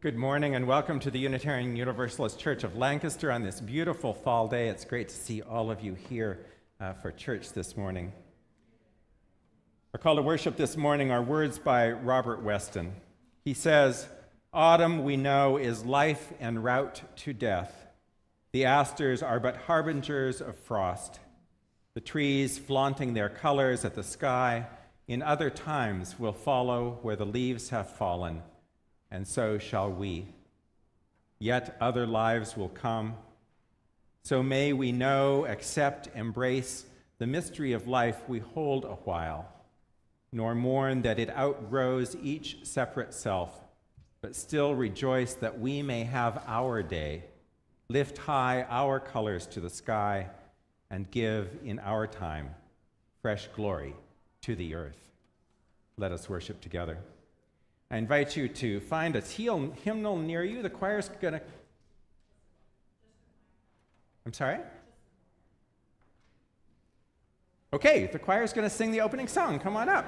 Good morning and welcome to the Unitarian Universalist Church of Lancaster on this beautiful fall day. It's great to see all of you here for church this morning. Our call to worship this morning are words by Robert Weston. He says, "Autumn, we know, is life en route to death. The asters are but harbingers of frost. The trees, flaunting their colors at the sky, in other times will follow where the leaves have fallen, and so shall we. Yet other lives will come. So may we know, accept, embrace the mystery of life we hold a while, nor mourn that it outgrows each separate self, but still rejoice that we may have our day, lift high our colors to the sky, and give in our time fresh glory to the earth." Let us worship together. I invite you to find a teal hymnal near you. The choir's gonna... I'm sorry? Okay, the choir's gonna sing the opening song. Come on up.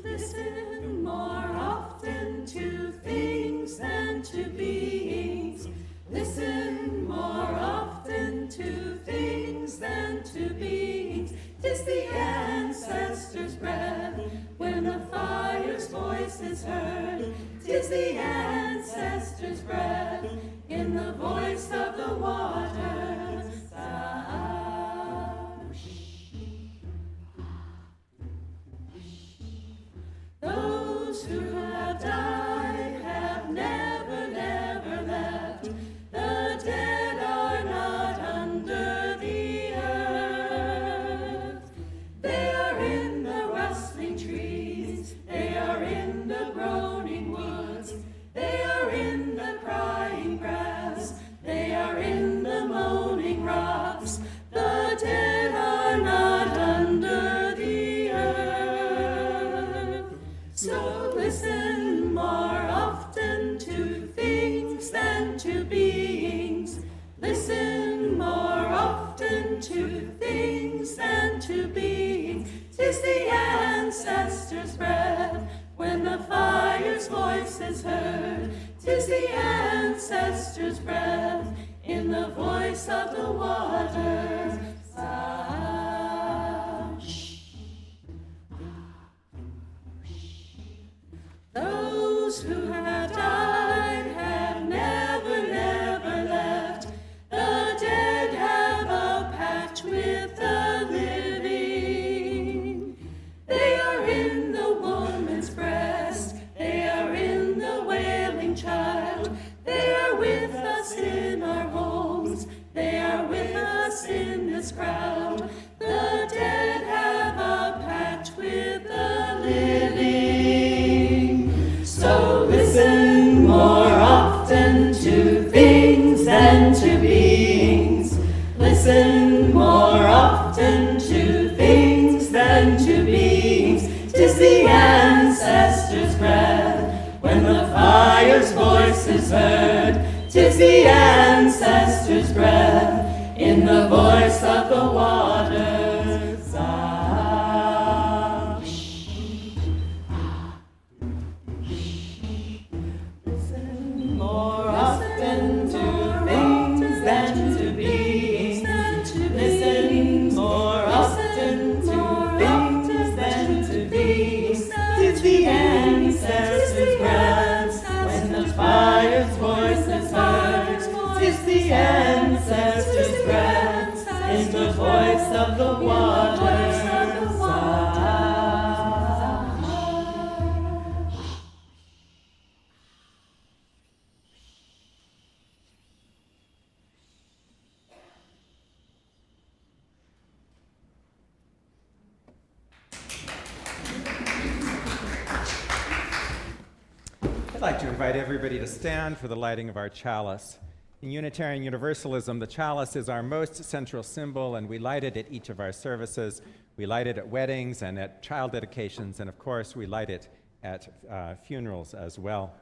Listen more often to things than to beings. Listen more often to things than to beings. 'Tis the ancestors' breath when the fire's voice is heard. 'Tis the ancestors' breath in the voice of the waters. Those who have died have never, never left. The dead are not under the earth. They are in the rustling trees. They are in the groaning woods. They are in the crying grass. They are in the moaning rocks. The dead are not under the earth. So listen more often to things than to beings. Listen more often to things than to beings. 'Tis the ancestors' breath when the fire's voice is heard. 'Tis the ancestors' breath in the voice of the waters. Those who have died have never, never left. The dead have a pact with the living. They are in the woman's breast. They are in the wailing child. They are with us in our homes. They are with us in this crowd. The dead have a pact with the living. So listen more often to things than to beings. Listen more often to things than to beings. 'Tis the ancestors' breath when the fire's voice is heard. 'Tis the ancestors' breath in the voice of the waters. Listen more often to things than to beings. Listen more often to things than to beings. 'Tis the ancestors' breath when the fire's voice is heard. 'Tis the ancestors' breath in the voice of the waters. I'd like to invite everybody to stand for the lighting of our chalice. In Unitarian Universalism, the chalice is our most central symbol, and we light it at each of our services. We light it at weddings and at child dedications, and of course, we light it at funerals as well.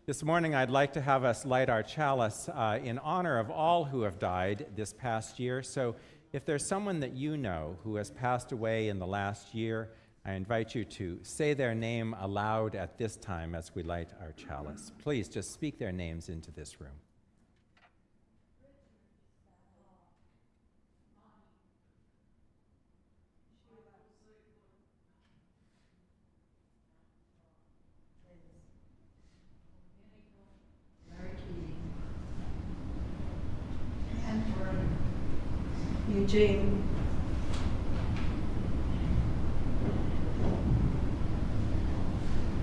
This morning, I'd like to have us light our chalice in honor of all who have died this past year. So if there's someone that you know who has passed away in the last year, I invite you to say their name aloud at this time as we light our chalice. Please just speak their names into this room. Eugene.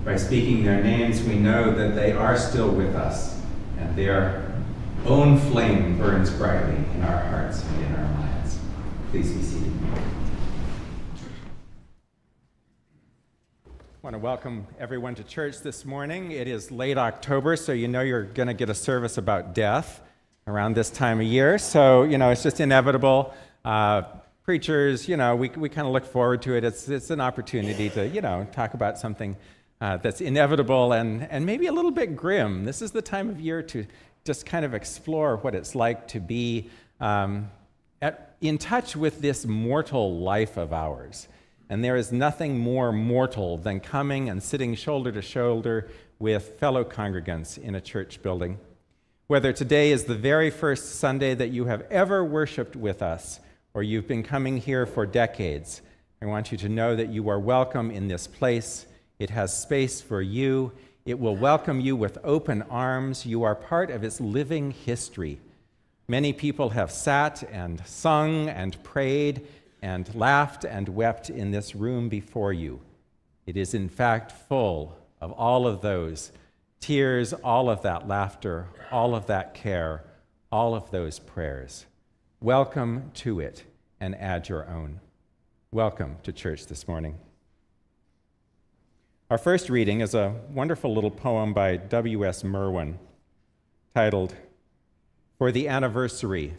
By speaking their names, we know that they are still with us, and their own flame burns brightly in our hearts and in our minds. Please be seated. I want to welcome everyone to church this morning. It is late October, so you know you're going to get a service about death around this time of year. So, it's just inevitable. Preachers, we kind of look forward to it. It's an opportunity to, talk about something that's inevitable and maybe a little bit grim. This is the time of year to just kind of explore what it's like to be in touch with this mortal life of ours. And there is nothing more mortal than coming and sitting shoulder to shoulder with fellow congregants in a church building. Whether today is the very first Sunday that you have ever worshiped with us, or you've been coming here for decades, I want you to know that you are welcome in this place. It has space for you. It will welcome you with open arms. You are part of its living history. Many people have sat and sung and prayed and laughed and wept in this room before you. It is in fact full of all of those tears, all of that laughter, all of that care, all of those prayers. Welcome to it and add your own. Welcome to church this morning. Our first reading is a wonderful little poem by W.S. Merwin titled, "For the Anniversary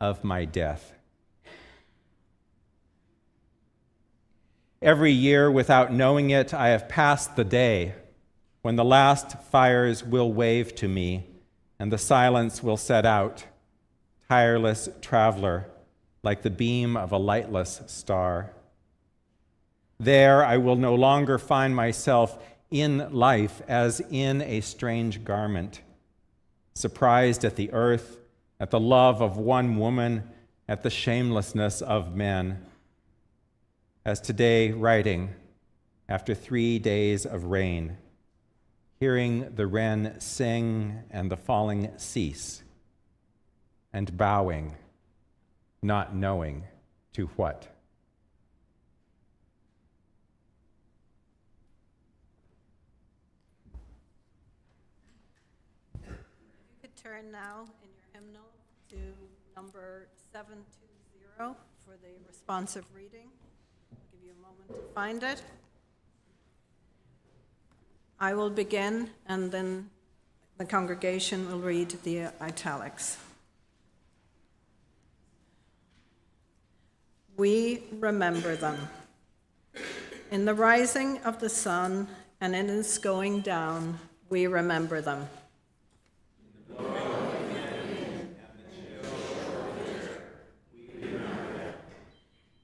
of My Death." Every year, without knowing it, I have passed the day when the last fires will wave to me and the silence will set out, tireless traveler, like the beam of a lightless star. There I will no longer find myself in life as in a strange garment, surprised at the earth, at the love of one woman, at the shamelessness of men. As today writing, after 3 days of rain, hearing the wren sing and the falling cease, and bowing, not knowing to what. Turn now in your hymnal to number 720 for the responsive reading. I'll give you a moment to find it. I will begin, and then the congregation will read the italics. We remember them. In the rising of the sun and in its going down, we remember them.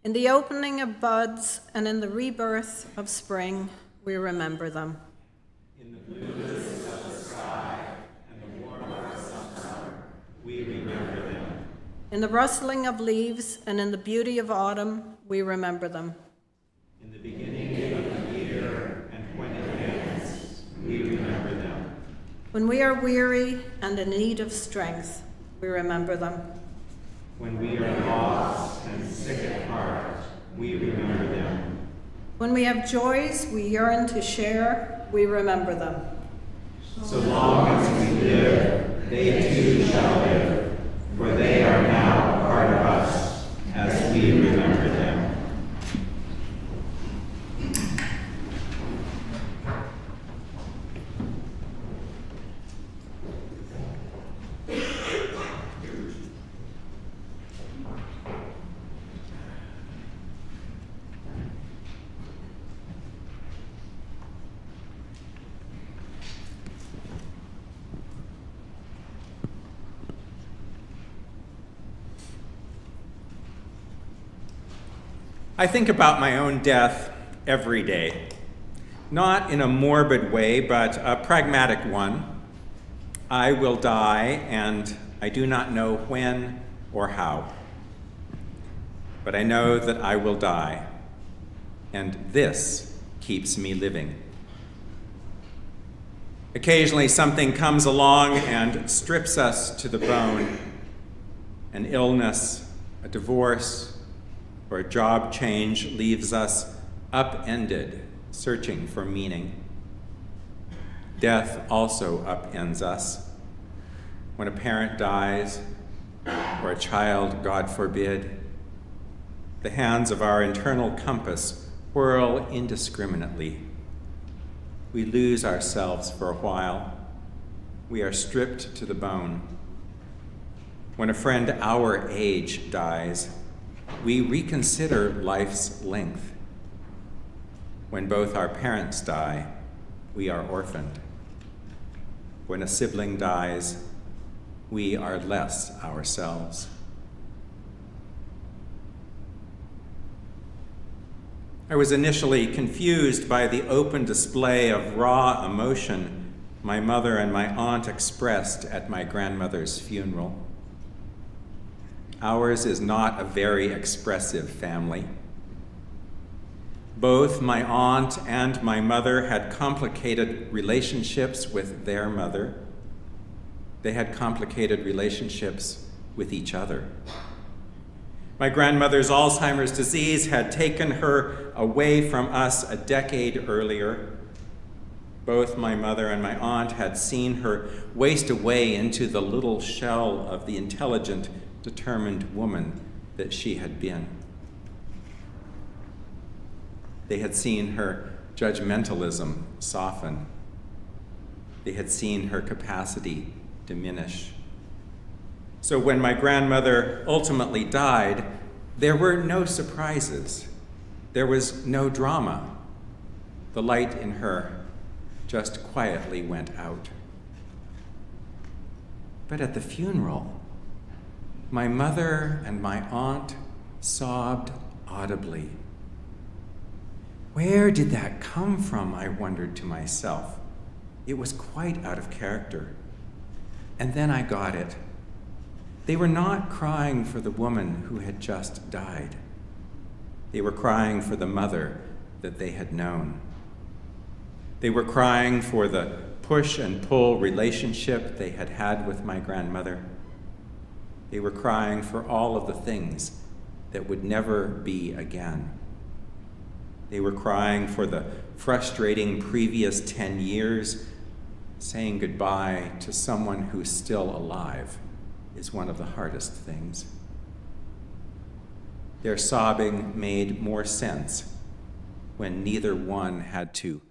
In the opening of buds and in the rebirth of spring, we remember them. In the blueness of the sky and the warmth of summer, we remember them. In the rustling of leaves and in the beauty of autumn, we remember them. In the beginning of the year and when it ends, we remember them. When we are weary and in need of strength, we remember them. When we are lost and sick at heart, we remember them. When we have joys we yearn to share, we remember them. So long as we live, they too shall live, for they are now a part of us as we remember them. I think about my own death every day, not in a morbid way, but a pragmatic one. I will die, and I do not know when or how. But I know that I will die, and this keeps me living. Occasionally something comes along and strips us to the bone. An illness, a divorce, or a job change leaves us upended, searching for meaning. Death also upends us. When a parent dies, or a child, God forbid, the hands of our internal compass whirl indiscriminately. We lose ourselves for a while. We are stripped to the bone. When a friend our age dies, we reconsider life's length. When both our parents die, we are orphaned. When a sibling dies, we are less ourselves. I was initially confused by the open display of raw emotion my mother and my aunt expressed at my grandmother's funeral. Ours is not a very expressive family. Both my aunt and my mother had complicated relationships with their mother. They had complicated relationships with each other. My grandmother's Alzheimer's disease had taken her away from us a decade earlier. Both my mother and my aunt had seen her waste away into the little shell of the intelligent, determined woman that she had been. They had seen her judgmentalism soften. They had seen her capacity diminish. So when my grandmother ultimately died, there were no surprises. There was no drama. The light in her just quietly went out. But at the funeral, my mother and my aunt sobbed audibly. Where did that come from, I wondered to myself. It was quite out of character. And then I got it. They were not crying for the woman who had just died. They were crying for the mother that they had known. They were crying for the push and pull relationship they had had with my grandmother. They were crying for all of the things that would never be again. They were crying for the frustrating previous 10 years. Saying goodbye to someone who's still alive is one of the hardest things. Their sobbing made more sense when neither one had to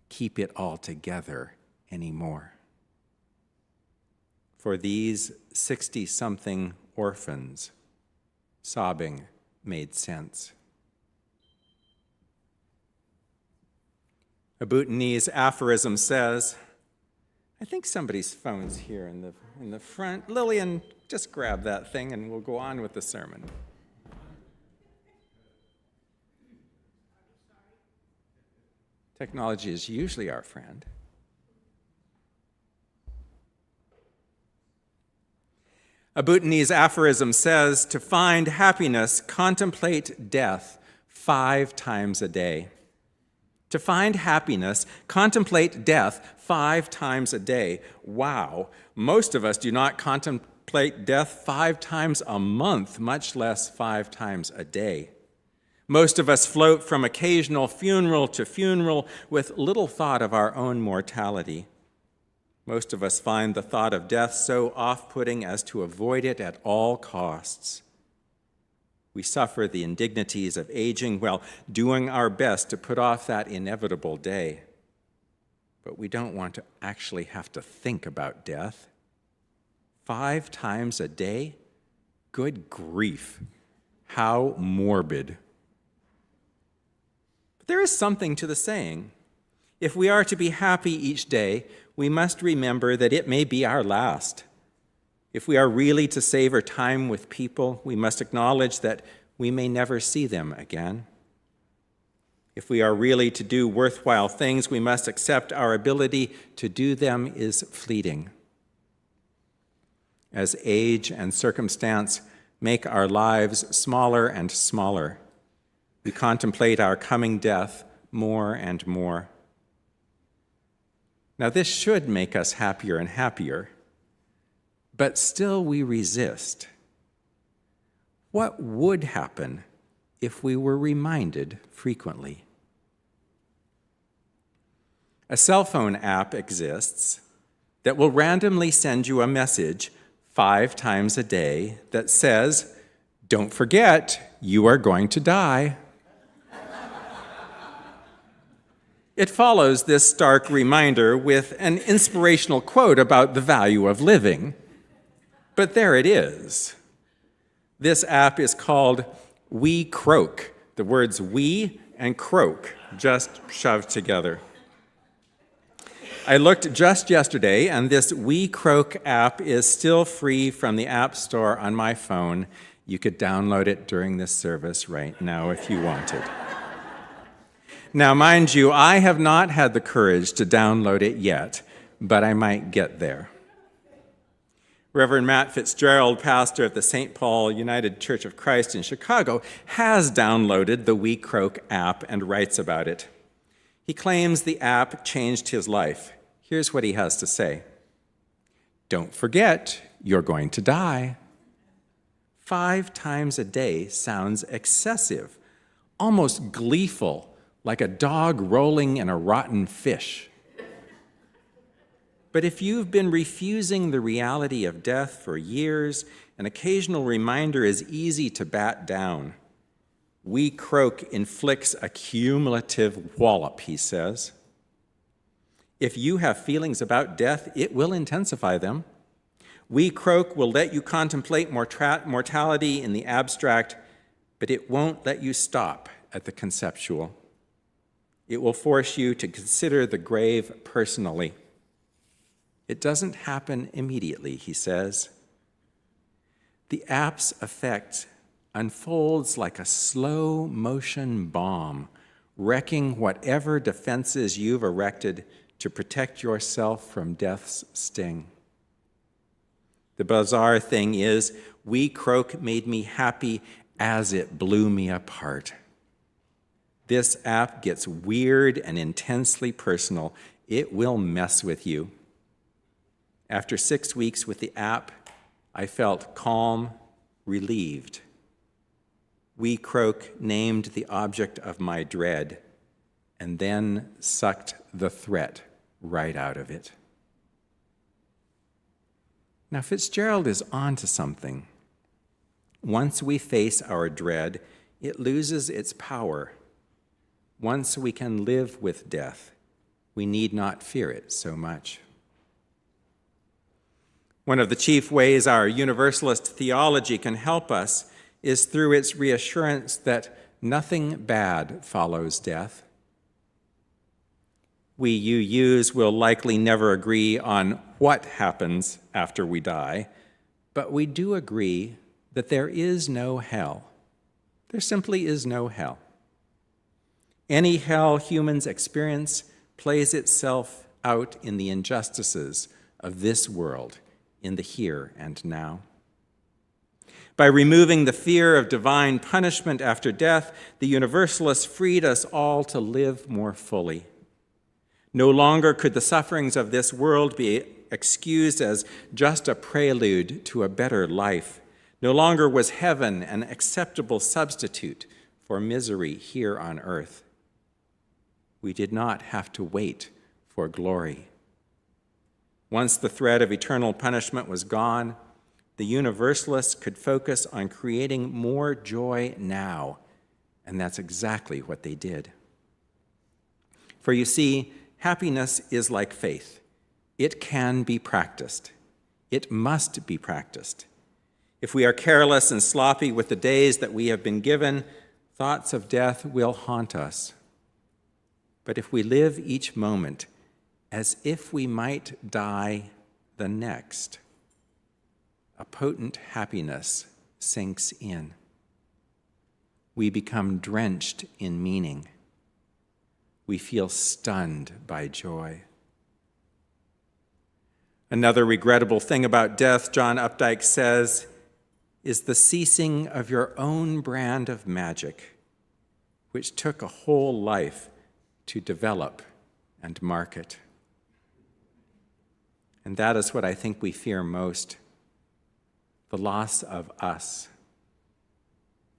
keep it all together anymore. For these 60-something orphans, sobbing made sense. A Bhutanese aphorism says, I think somebody's phone's here in the front. Lillian, just grab that thing and we'll go on with the sermon. Technology is usually our friend. A Bhutanese aphorism says, to find happiness, contemplate death 5 times a day. To find happiness, contemplate death 5 times a day. Wow, most of us do not contemplate death 5 times a month, much less 5 times a day. Most of us float from occasional funeral to funeral with little thought of our own mortality. Most of us find the thought of death so off-putting as to avoid it at all costs. We suffer the indignities of aging while doing our best to put off that inevitable day. But we don't want to actually have to think about death. 5 times a day? Good grief. How morbid. But there is something to the saying. If we are to be happy each day, we must remember that it may be our last. If we are really to savor time with people, we must acknowledge that we may never see them again. If we are really to do worthwhile things, we must accept our ability to do them is fleeting. As age and circumstance make our lives smaller and smaller, we contemplate our coming death more and more. Now, this should make us happier and happier, but still we resist. What would happen if we were reminded frequently? A cell phone app exists that will randomly send you a message 5 times a day that says, "Don't forget, you are going to die." It follows this stark reminder with an inspirational quote about the value of living. But there it is. This app is called We Croak. The words we and croak just shoved together. I looked just yesterday, and this We Croak app is still free from the App Store on my phone. You could download it during this service right now if you wanted. Now, mind you, I have not had the courage to download it yet, but I might get there. Reverend Matt Fitzgerald, pastor of the St. Paul United Church of Christ in Chicago, has downloaded the We Croak app and writes about it. He claims the app changed his life. Here's what he has to say. "Don't forget, you're going to die." 5 times a day sounds excessive, almost gleeful, like a dog rolling in a rotten fish. But if you've been refusing the reality of death for years, an occasional reminder is easy to bat down. We Croak inflicts a cumulative wallop, he says. If you have feelings about death, it will intensify them. We Croak will let you contemplate mortality in the abstract, but it won't let you stop at the conceptual. It will force you to consider the grave personally. It doesn't happen immediately, he says. The app's effect unfolds like a slow-motion bomb, wrecking whatever defenses you've erected to protect yourself from death's sting. The bizarre thing is, We Croak made me happy as it blew me apart. This app gets weird and intensely personal. It will mess with you. After 6 weeks with the app, I felt calm, relieved. We Croak named the object of my dread and then sucked the threat right out of it. Now, Fitzgerald is onto something. Once we face our dread, it loses its power. Once we can live with death, we need not fear it so much. One of the chief ways our Universalist theology can help us is through its reassurance that nothing bad follows death. We UUs will likely never agree on what happens after we die, but we do agree that there is no hell. There simply is no hell. Any hell humans experience plays itself out in the injustices of this world, in the here and now. By removing the fear of divine punishment after death, the Universalists freed us all to live more fully. No longer could the sufferings of this world be excused as just a prelude to a better life. No longer was heaven an acceptable substitute for misery here on earth. We did not have to wait for glory. Once the threat of eternal punishment was gone, the Universalists could focus on creating more joy now, and that's exactly what they did. For you see, happiness is like faith. It can be practiced. It must be practiced. If we are careless and sloppy with the days that we have been given, thoughts of death will haunt us. But if we live each moment as if we might die the next, a potent happiness sinks in. We become drenched in meaning. we feel stunned by joy. Another regrettable thing about death, John Updike says, is the ceasing of your own brand of magic, which took a whole life to develop and market. And that is what I think we fear most, the loss of us.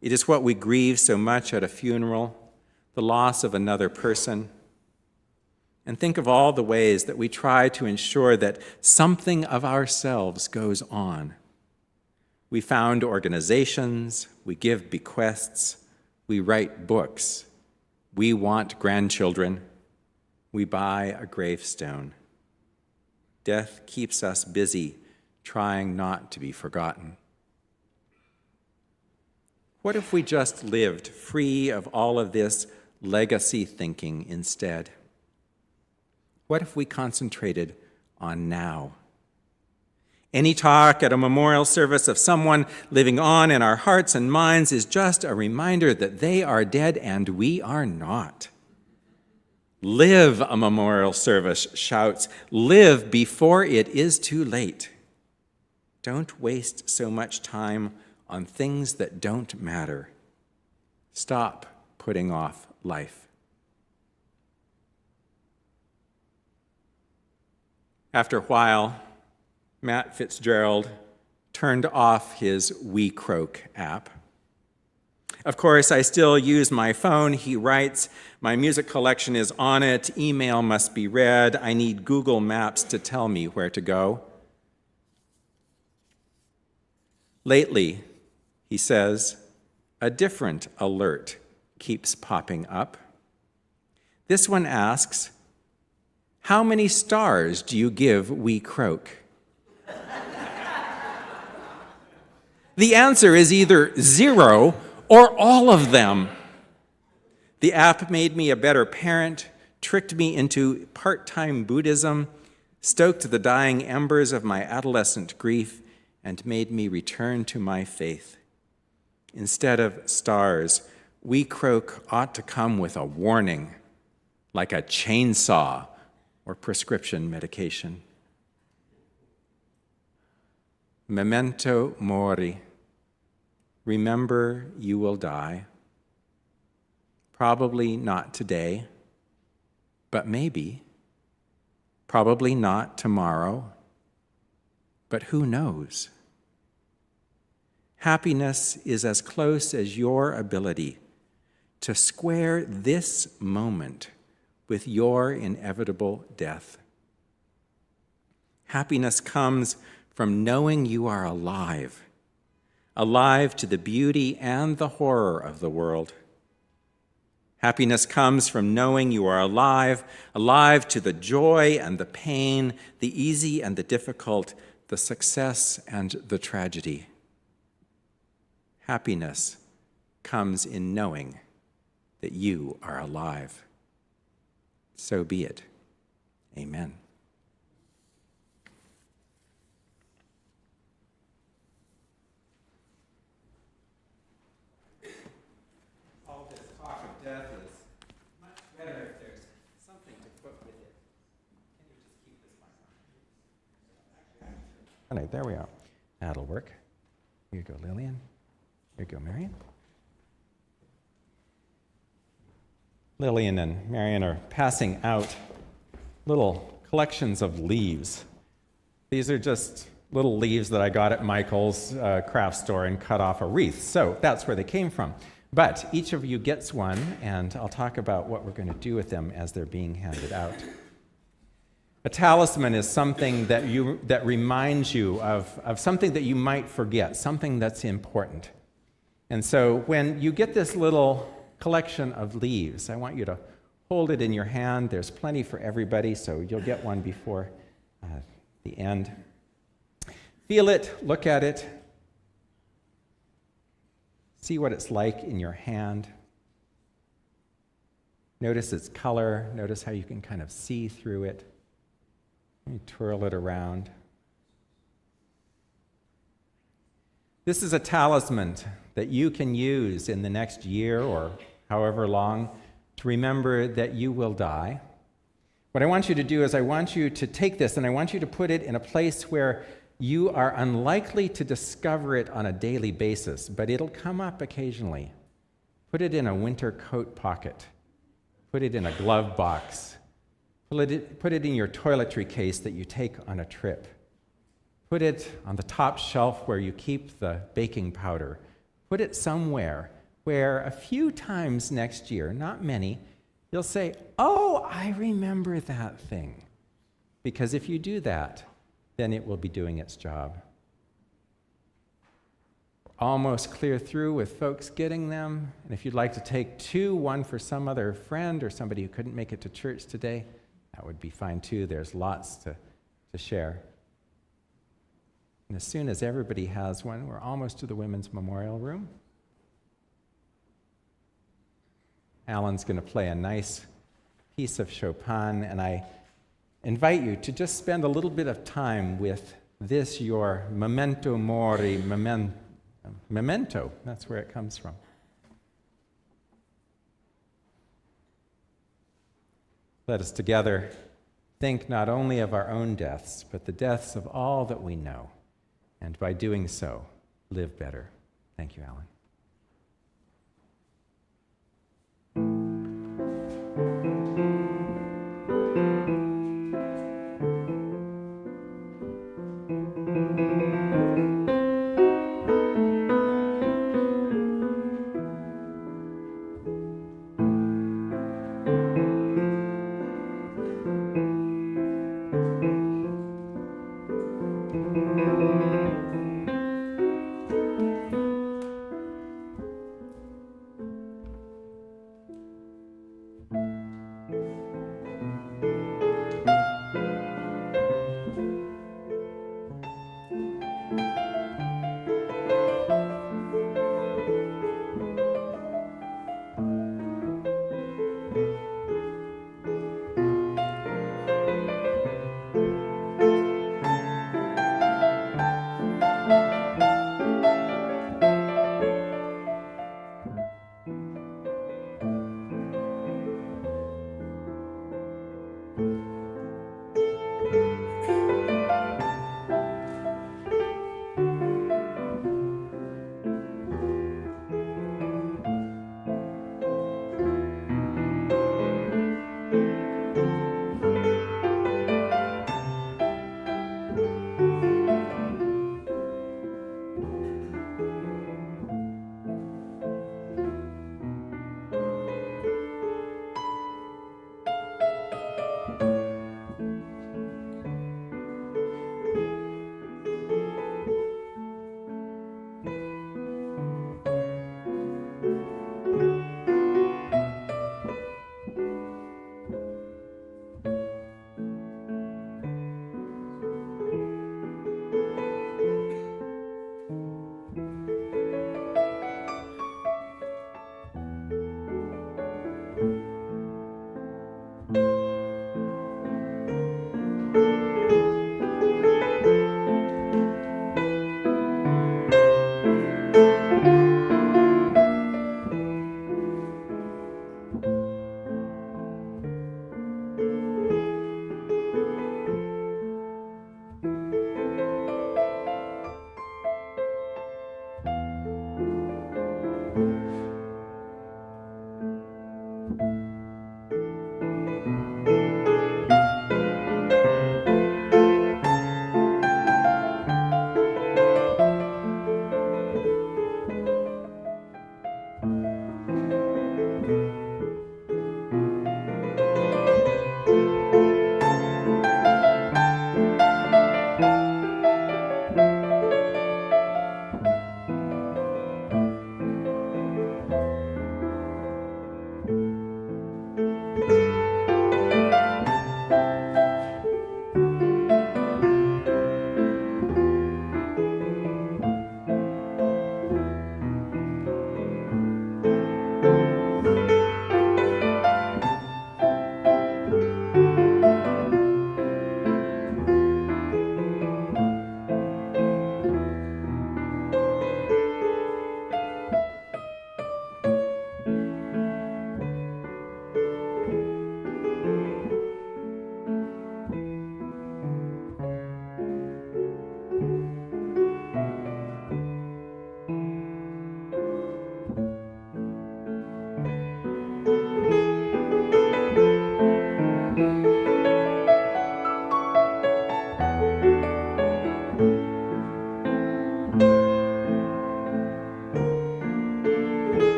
It is what we grieve so much at a funeral, the loss of another person. And think of all the ways that we try to ensure that something of ourselves goes on. We found organizations, we give bequests, we write books, we want grandchildren, we buy a gravestone. Death keeps us busy trying not to be forgotten. What if we just lived free of all of this legacy thinking instead? What if we concentrated on now? Any talk at a memorial service of someone living on in our hearts and minds is just a reminder that they are dead and we are not. Live, a memorial service shouts. Live before it is too late. Don't waste so much time on things that don't matter. Stop putting off life. After a while, Matt Fitzgerald turned off his We Croak app. Of course, I still use my phone. He writes, my music collection is on it, email must be read, I need Google Maps to tell me where to go. Lately, he says, a different alert keeps popping up. This one asks, how many stars do you give We Croak? The answer is either 0 or all of them. The app made me a better parent, tricked me into part-time Buddhism, stoked the dying embers of my adolescent grief, and made me return to my faith. Instead of stars, We Croak ought to come with a warning, like a chainsaw or prescription medication. Memento Mori. Remember, you will die. Probably not today, but maybe. Probably not tomorrow, but who knows? Happiness is as close as your ability to square this moment with your inevitable death. Happiness comes from knowing you are alive, alive to the beauty and the horror of the world. Happiness comes from knowing you are alive, alive to the joy and the pain, the easy and the difficult, the success and the tragedy. Happiness comes in knowing that you are alive. So be it. Amen. All this talk of death is much better if there's something to put with it. Can you just keep this mic on? All right, there we are. That'll work. Here you go, Lillian. Here you go, Marian. Lillian and Marian are passing out little collections of leaves. These are just little leaves that I got at Michael's craft store and cut off a wreath. So that's where they came from. But each of you gets one, and I'll talk about what we're going to do with them as they're being handed out. A talisman is something that reminds you of something that you might forget, something that's important. And so when you get this little collection of leaves, I want you to hold it in your hand. There's plenty for everybody, so you'll get one before the end. Feel it, look at it, see what it's like in your hand. Notice its color, notice how you can kind of see through it. You twirl it around. This is a talisman that you can use in the next year or however long to remember that you will die. What I want you to do is I want you to take this and I want you to put it in a place where you are unlikely to discover it on a daily basis, but it'll come up occasionally. Put it in a winter coat pocket. Put it in a glove box. Put it in your toiletry case that you take on a trip. Put it on the top shelf where you keep the baking powder. Put it somewhere where a few times next year, not many, you'll say, "Oh, I remember that thing." Because if you do that, then it will be doing its job. Almost clear through with folks getting them. And if you'd like to take two, one for some other friend or somebody who couldn't make it to church today, that would be fine too. There's lots to share. And as soon as everybody has one, we're almost to the women's memorial room. Alan's going to play a nice piece of Chopin, and I invite you to just spend a little bit of time with this, your Memento Mori, Memento. That's where it comes from. Let us together think not only of our own deaths, but the deaths of all that we know, and by doing so, live better. Thank you, Alan.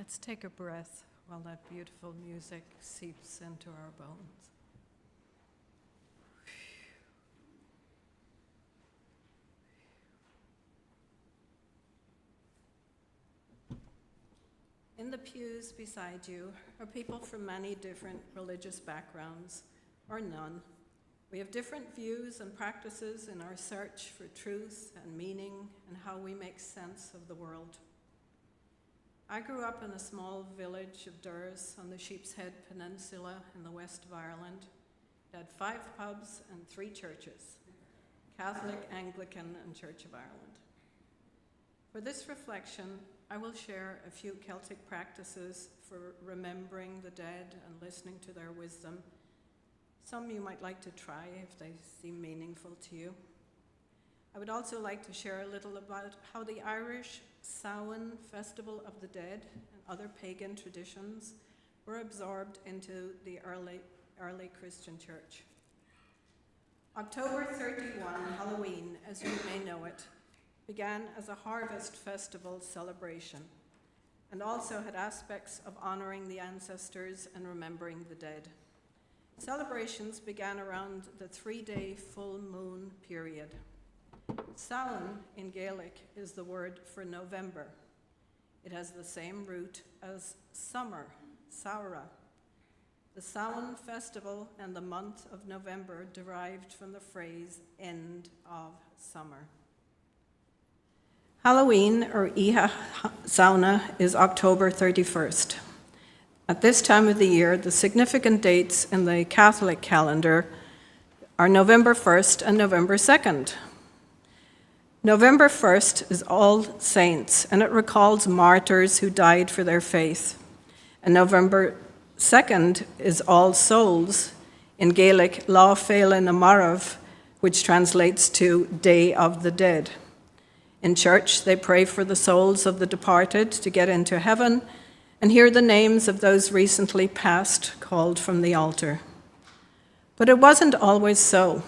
Let's take a breath while that beautiful music seeps into our bones. In the pews beside you are people from many different religious backgrounds, or none. We have different views and practices in our search for truth and meaning and how we make sense of the world. I grew up in a small village of Durres on the Sheep's Head Peninsula in the west of Ireland. It had 5 pubs and 3 churches, Catholic, Anglican, and Church of Ireland. For this reflection, I will share a few Celtic practices for remembering the dead and listening to their wisdom. Some you might like to try if they seem meaningful to you. I would also like to share a little about how the Irish Samhain Festival of the Dead and other pagan traditions were absorbed into the early Christian church. October 31, Halloween, as you may know it, began as a harvest festival celebration and also had aspects of honoring the ancestors and remembering the dead. Celebrations began around the 3-day full moon period. Samhain in Gaelic is the word for November. It has the same root as summer, Saura. The Samhain festival and the month of November derived from the phrase end of summer. Halloween, or Iha Sauna, is October 31st. At this time of the year, the significant dates in the Catholic calendar are November 1st and November 2nd. November 1st is All Saints, and it recalls martyrs who died for their faith. And November 2nd is All Souls, in Gaelic, Lá Féile na Marav, which translates to Day of the Dead. In church, they pray for the souls of the departed to get into heaven and hear the names of those recently passed called from the altar. But it wasn't always so.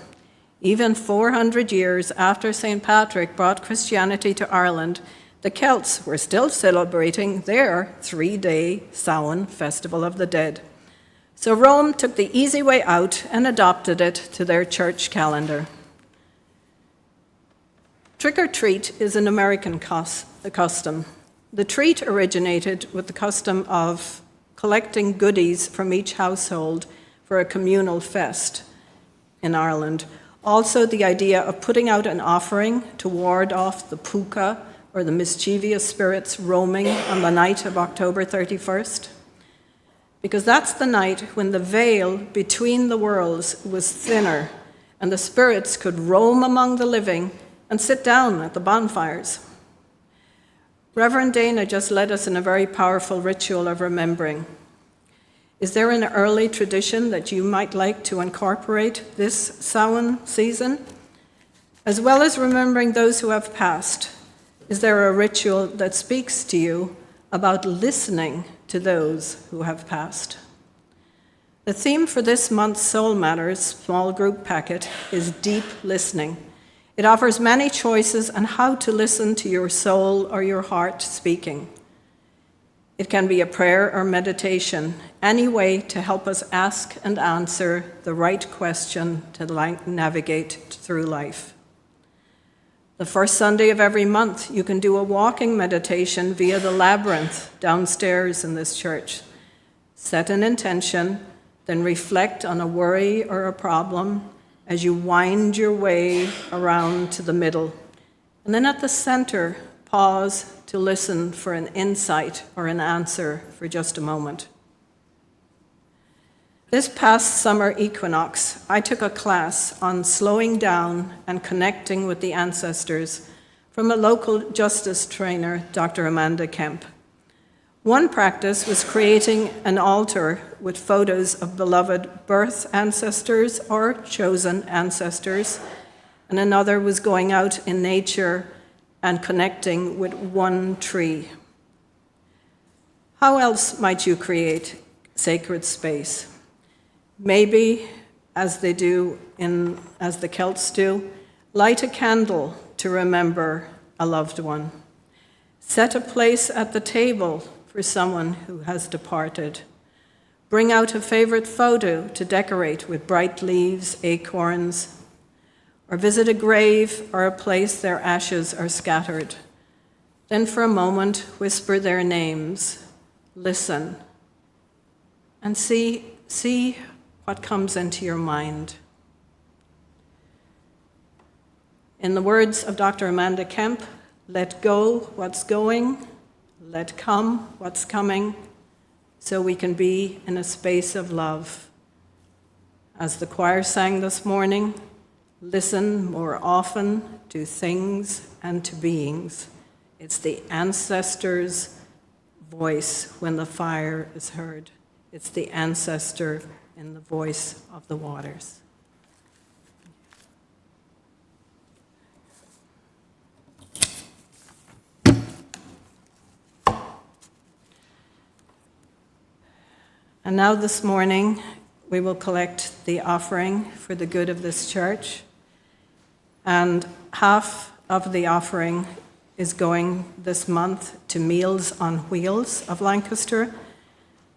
Even 400 years after St. Patrick brought Christianity to Ireland, the Celts were still celebrating their 3-day Samhain Festival of the Dead. So Rome took the easy way out and adopted it to their church calendar. Trick-or-treat is an American custom. The treat originated with the custom of collecting goodies from each household for a communal fest in Ireland. Also, the idea of putting out an offering to ward off the puka, or the mischievous spirits roaming on the night of October 31st. Because that's the night when the veil between the worlds was thinner and the spirits could roam among the living and sit down at the bonfires. Reverend Dana just led us in a very powerful ritual of remembering. Is there an early tradition that you might like to incorporate this Samhain season? As well as remembering those who have passed, is there a ritual that speaks to you about listening to those who have passed? The theme for this month's Soul Matters small group packet is deep listening. It offers many choices on how to listen to your soul or your heart speaking. It can be a prayer or meditation, any way to help us ask and answer the right question to navigate through life. The first Sunday of every month, you can do a walking meditation via the labyrinth downstairs in this church. Set an intention, then reflect on a worry or a problem as you wind your way around to the middle. And then at the center, pause to listen for an insight or an answer for just a moment. This past summer equinox, I took a class on slowing down and connecting with the ancestors from a local justice trainer, Dr. Amanda Kemp. One practice was creating an altar with photos of beloved birth ancestors or chosen ancestors, and another was going out in nature and connecting with one tree. How else might you create sacred space? Maybe, as the Celts do, light a candle to remember a loved one. Set a place at the table for someone who has departed. Bring out a favorite photo to decorate with bright leaves, acorns, or visit a grave or a place their ashes are scattered. Then for a moment, whisper their names, listen, and see what comes into your mind. In the words of Dr. Amanda Kemp, let go what's going, let come what's coming, so we can be in a space of love. As the choir sang this morning, listen more often to things and to beings. It's the ancestor's voice when the fire is heard. It's the ancestor in the voice of the waters. And now this morning, we will collect the offering for the good of this church. And half of the offering is going this month to Meals on Wheels of Lancaster.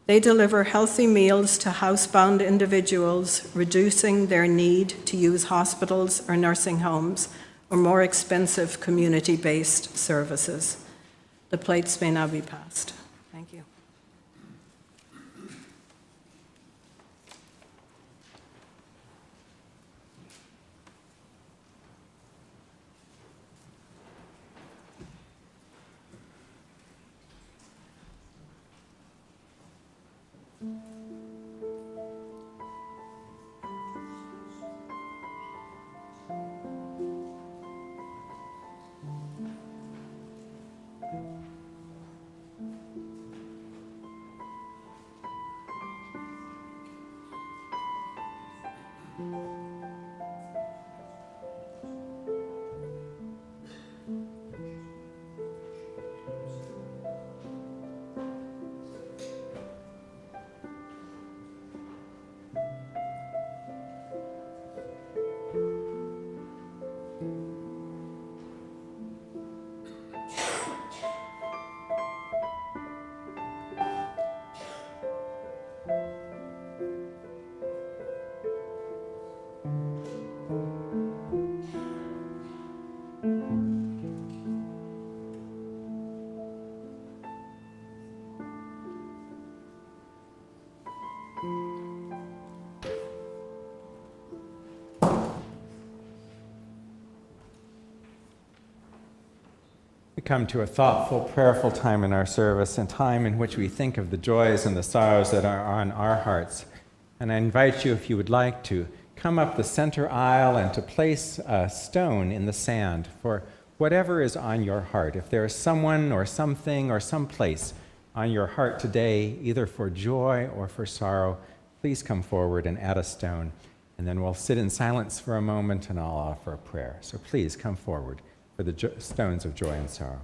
They deliver healthy meals to housebound individuals, reducing their need to use hospitals or nursing homes or more expensive community-based services. The plates may now be passed. Thank you. We come to a thoughtful, prayerful time in our service, a time in which we think of the joys and the sorrows that are on our hearts. And I invite you, if you would like to, come up the center aisle and to place a stone in the sand for whatever is on your heart. If there is someone or something or some place on your heart today, either for joy or for sorrow, please come forward and add a stone. And then we'll sit in silence for a moment and I'll offer a prayer. So please come forward for the stones of joy and sorrow.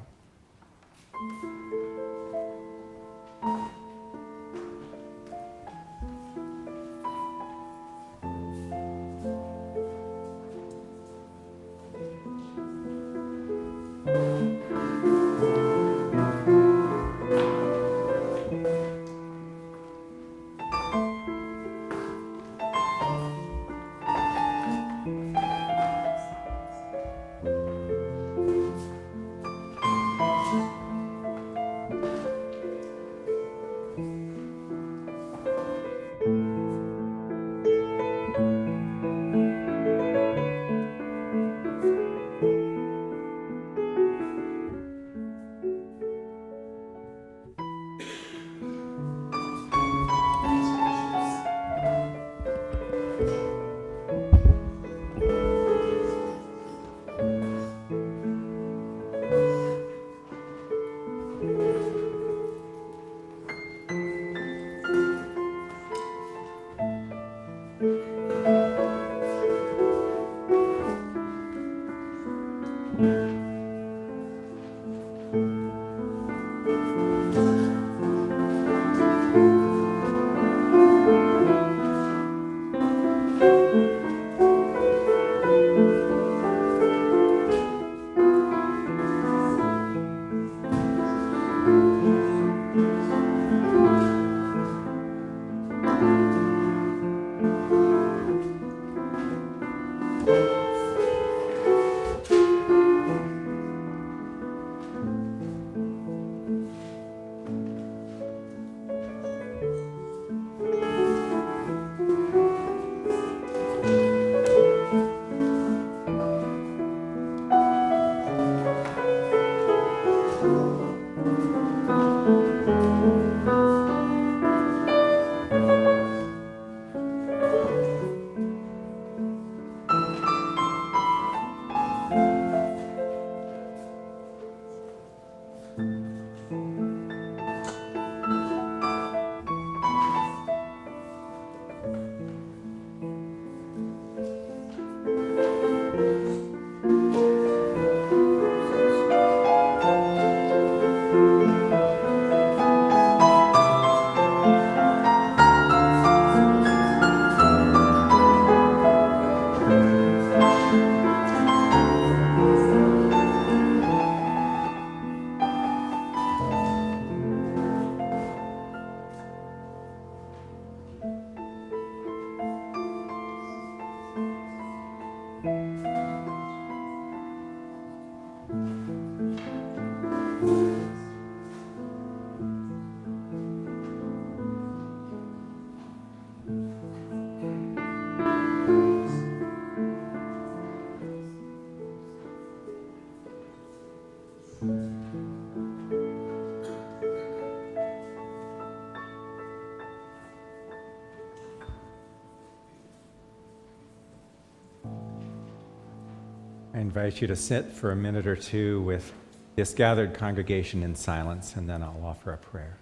I invite you to sit for a minute or two with this gathered congregation in silence, and then I'll offer a prayer.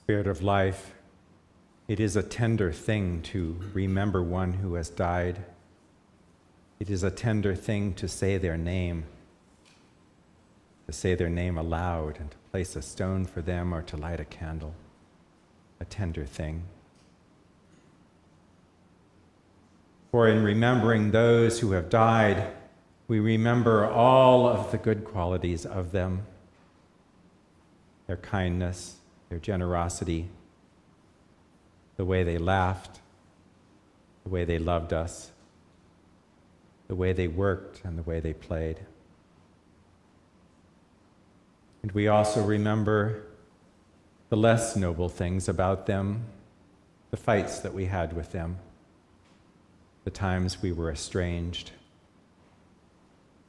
Spirit of life, it is a tender thing to remember one who has died. It is a tender thing to say their name aloud and to place a stone for them or to light a candle. A tender thing. For in remembering those who have died, we remember all of the good qualities of them, their kindness, their generosity, the way they laughed, the way they loved us, the way they worked, and the way they played. And we also remember the less noble things about them, the fights that we had with them, the times we were estranged,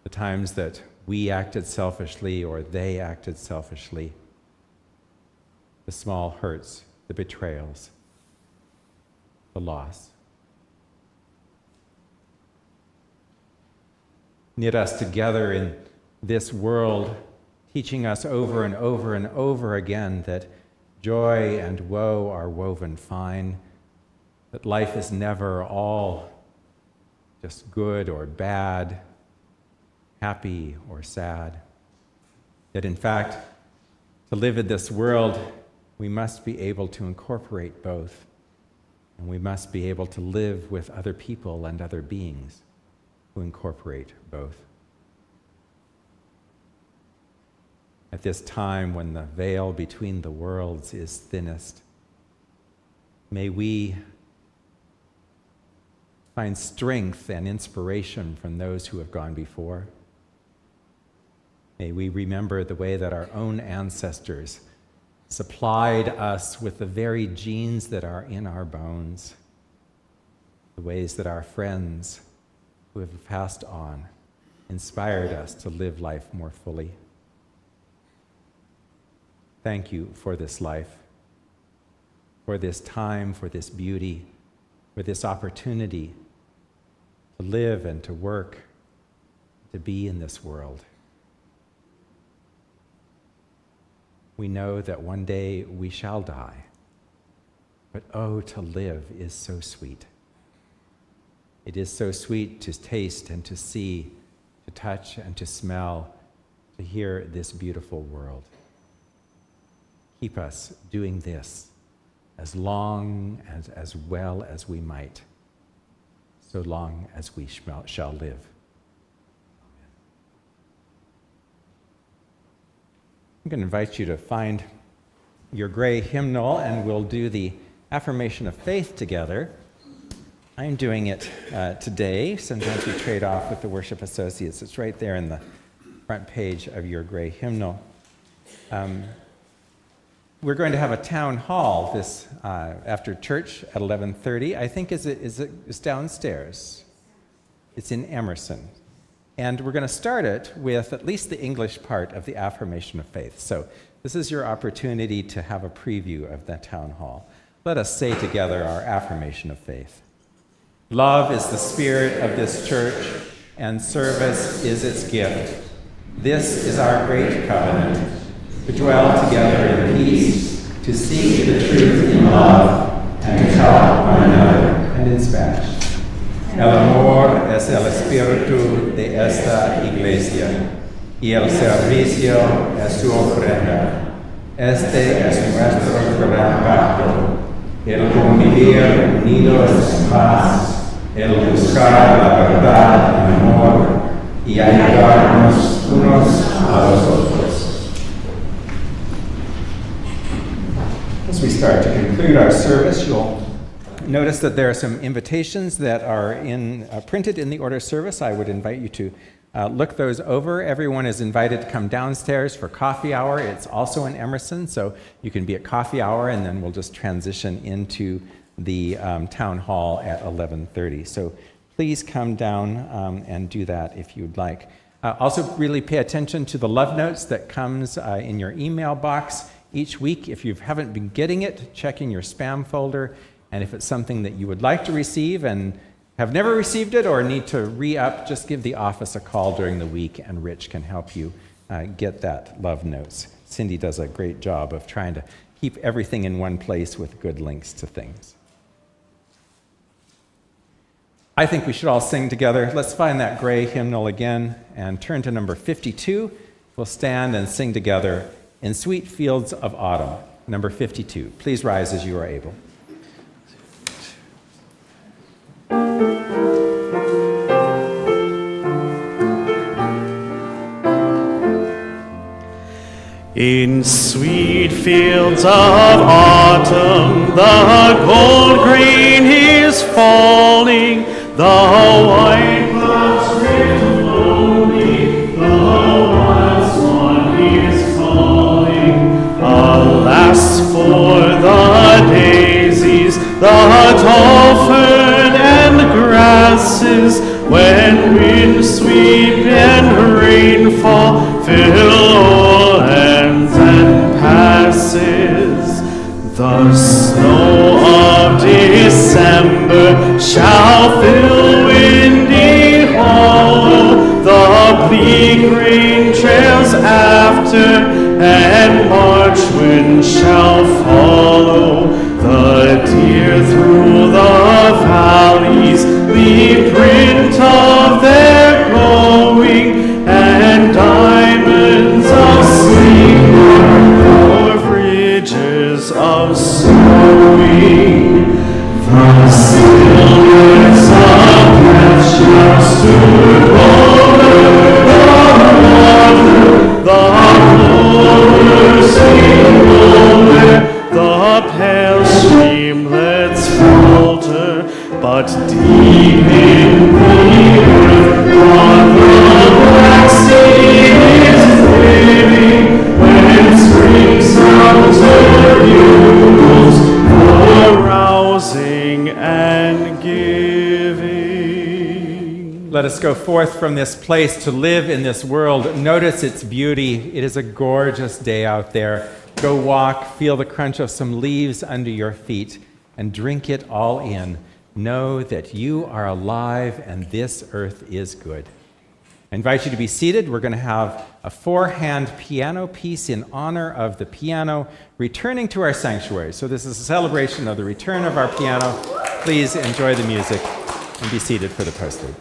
the times that we acted selfishly or they acted selfishly, the small hurts, the betrayals, the loss. Knit us together in this world, teaching us over and over and over again that joy and woe are woven fine, that life is never all just good or bad, happy or sad, that in fact, to live in this world, we must be able to incorporate both, and we must be able to live with other people and other beings who incorporate both. At this time when the veil between the worlds is thinnest, may we find strength and inspiration from those who have gone before. May we remember the way that our own ancestors supplied us with the very genes that are in our bones, the ways that our friends who have passed on inspired us to live life more fully. Thank you for this life, for this time, for this beauty, for this opportunity to live and to work, to be in this world. We know that one day we shall die, but oh, to live is so sweet. It is so sweet to taste and to see, to touch and to smell, to hear this beautiful world. Keep us doing this as long as well as we might, so long as we shall live. I'm going to invite you to find your gray hymnal, and we'll do the affirmation of faith together. I'm doing it today. Sometimes we trade off with the worship associates. It's right there in the front page of your gray hymnal. We're going to have a town hall this after church at 11:30. I think it's downstairs. It's in Emerson. And we're going to start it with at least the English part of the affirmation of faith. So this is your opportunity to have a preview of that town hall. Let us say together our affirmation of faith. Love is the spirit of this church, and service is its gift. This is our great covenant, to dwell together in peace, to seek the truth in love, and to help one another. And in Spanish. El amor es el espíritu de esta iglesia, y el servicio es su ofrenda. Este es nuestro gran pacto, el convivir unidos en paz, el buscar la verdad en amor, y ayudarnos unos a los otros. As we start to conclude our service, you'll Notice that there are some invitations that are printed in the order service. I would invite you to look those over. Everyone is invited to come downstairs for coffee hour. It's also in Emerson, so you can be at coffee hour, and then we'll just transition into the town hall at 11:30. So please come down and do that if you'd like. Also, really pay attention to the love notes that comes in your email box each week. If you haven't been getting it, check in your spam folder. And if it's something that you would like to receive and have never received it or need to re-up, just give the office a call during the week, and Rich can help you get that love notes. Cindy does a great job of trying to keep everything in one place with good links to things. I think we should all sing together. Let's find that gray hymnal again and turn to number 52. We'll stand and sing together, "In Sweet Fields of Autumn," number 52. Please rise as you are able. In sweet fields of autumn, the gold grain is falling, the white clouds drift lonely, the wild swan is calling. Alas for the daisies, the tall fern and grasses, when wind sweep and rainfall fill all lands and passes. The snow of December shall fill windy hollow, the bleak rain trails after, and March wind shall follow. The deer through the valleys leave print of their going, and diamonds of sleep o'er ridges of sowing. The stillness of death shall soon over the water, the rollers sing over, the pale streamlets falter, but deep in the earth on the black sea is living, when spring sounds her bugles, arousing and giving. Let us go forth from this place to live in this world. Notice its beauty. It is a gorgeous day out there. Go walk, feel the crunch of some leaves under your feet, and drink it all in. Know that you are alive and this earth is good. I invite you to be seated. We're going to have a 4-hand piano piece in honor of the piano returning to our sanctuary. So this is a celebration of the return of our piano. Please enjoy the music and be seated for the postlude.